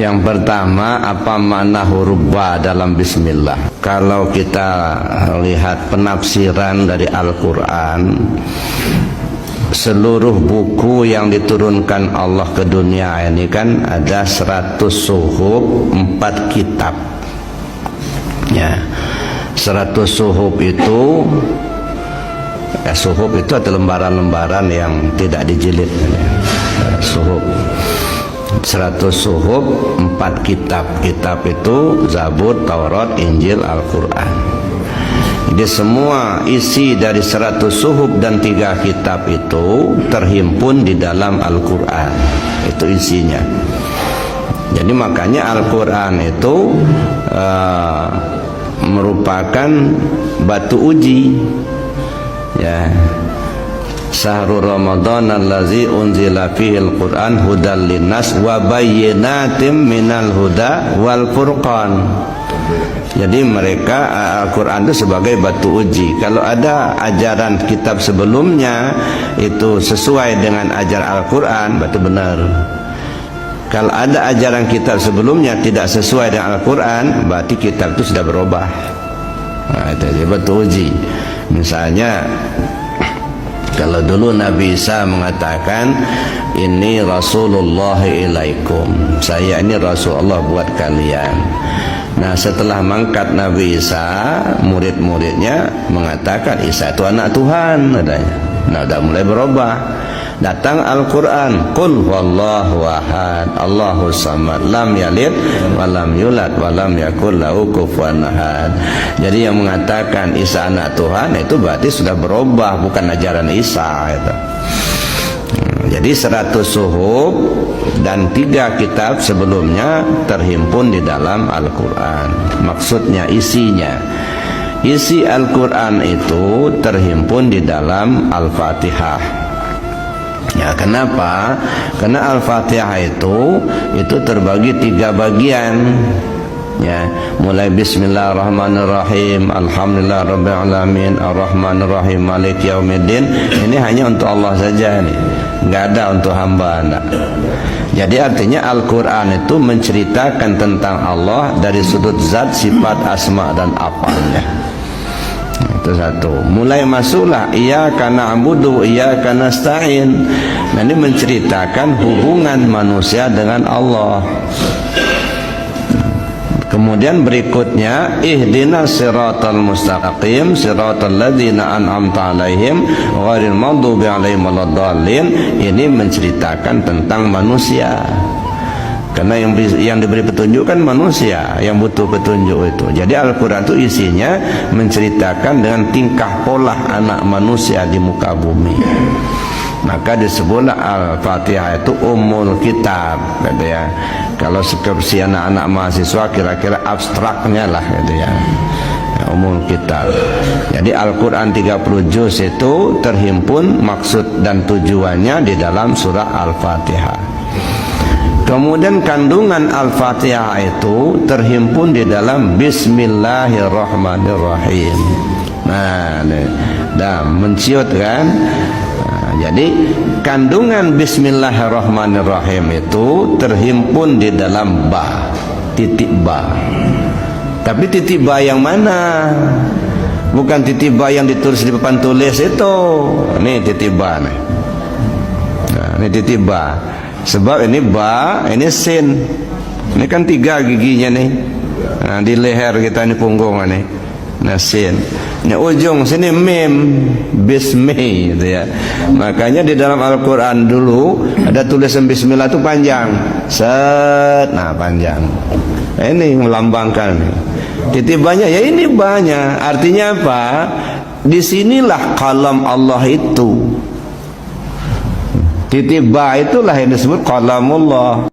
Yang pertama, apa makna huruf ba dalam bismillah? Kalau kita lihat penafsiran dari Al-Quran, seluruh buku yang diturunkan Allah ke dunia ini kan ada 100 suhuf, 4 kitab. Ya, 100 suhuf itu, suhuf itu adalah lembaran-lembaran yang tidak dijilid. Suhuf 100 suhuf, 4 kitab. Kitab itu Zabur, Taurat, Injil, Al-Quran. Jadi semua isi dari 100 suhuf dan 3 kitab itu terhimpun di dalam Al-Quran. Itu isinya. Jadi makanya Al-Quran itu merupakan batu uji. Ya, Syahrul Ramadan allazi unzila fihil Qur'an hudal linnas wa bayyinatim minal huda wal furqan. Jadi mereka Al-Quran itu sebagai batu uji. Kalau ada ajaran kitab sebelumnya itu sesuai dengan ajaran Al-Quran, berarti benar. Kalau ada ajaran kitab sebelumnya tidak sesuai dengan Al-Quran, berarti kitab itu sudah berubah. Nah, itu jadi batu uji. Misalnya, kalau dulu Nabi Isa mengatakan, ini Rasulullah ilaikum, saya ini Rasulullah buat kalian. Nah, setelah mangkat Nabi Isa, murid-muridnya mengatakan Isa itu anak Tuhan, katanya. Nah, udah mulai berubah. Datang Al-Quran, Qul huwallahu ahad, Allahus samad, lam yalid wa lam yulad wa lam yakul lahu kufuwan ahad. Jadi yang mengatakan Isa anak Tuhan itu berarti sudah berubah, bukan ajaran Isa itu. Jadi 100 suhuf dan 3 kitab sebelumnya terhimpun di dalam Al-Quran. Maksudnya isinya, isi Al-Quran itu terhimpun di dalam Al-Fatihah. Ya, kenapa? Karena Al-Fatihah itu terbagi 3 bagian. Ya, mulai Bismillahirrahmanirrahim, Alhamdulillah Rabbil Alamin, Ar-Rahmanirrahim, Malik Yaumiddin. Ini hanya untuk Allah saja nih, nggak ada untuk hamba. Enggak. Jadi artinya Al-Quran itu menceritakan tentang Allah dari sudut zat, sifat, asma dan afalnya. Itu satu. Mulai masuklah iyyaka na'budu wa iyyaka nasta'in. Nah, ini menceritakan hubungan manusia dengan Allah. Kemudian berikutnya ihdinas siratal mustaqim siratal ladzina an'amta 'alaihim ghairil maghdubi 'alaihim waladdallin. Ini menceritakan tentang manusia. Karena yang diberi petunjuk kan manusia, yang butuh petunjuk itu. Jadi Al-Quran itu isinya menceritakan dengan tingkah pola anak manusia di muka bumi. Maka disebutlah Al-Fatihah itu Ummul Kitab, gitu ya. Kalau skripsi anak-anak mahasiswa kira-kira abstraknya lah, gitu ya. Ummul Kitab. Jadi Al-Quran 30 juz itu terhimpun maksud dan tujuannya di dalam surah Al-Fatihah. Kemudian kandungan Al-Fatihah itu terhimpun di dalam Bismillahirrahmanirrahim. Nah, menciut kan? Nah, jadi kandungan Bismillahirrahmanirrahim itu terhimpun di dalam ba, titik ba. Tapi titik ba yang mana? Bukan titik ba yang ditulis di papan tulis itu. Ini titik ba nih. Nah, ini titik ba. Sebab ini ba, ini sin. Ini kan 3 giginya nih. Nah, di leher kita ini punggung nih. Nah, sin. Ini ujung sini mim, bismi, gitu ya. Makanya di dalam Al-Quran dulu ada tulisan Bismillah itu panjang. Set, nah panjang. Nah, ini melambangkan. Titik banyak, ya ini banyak. Artinya apa? Disinilah kalam Allah itu. Titik ba itulah yang disebut qalamullah.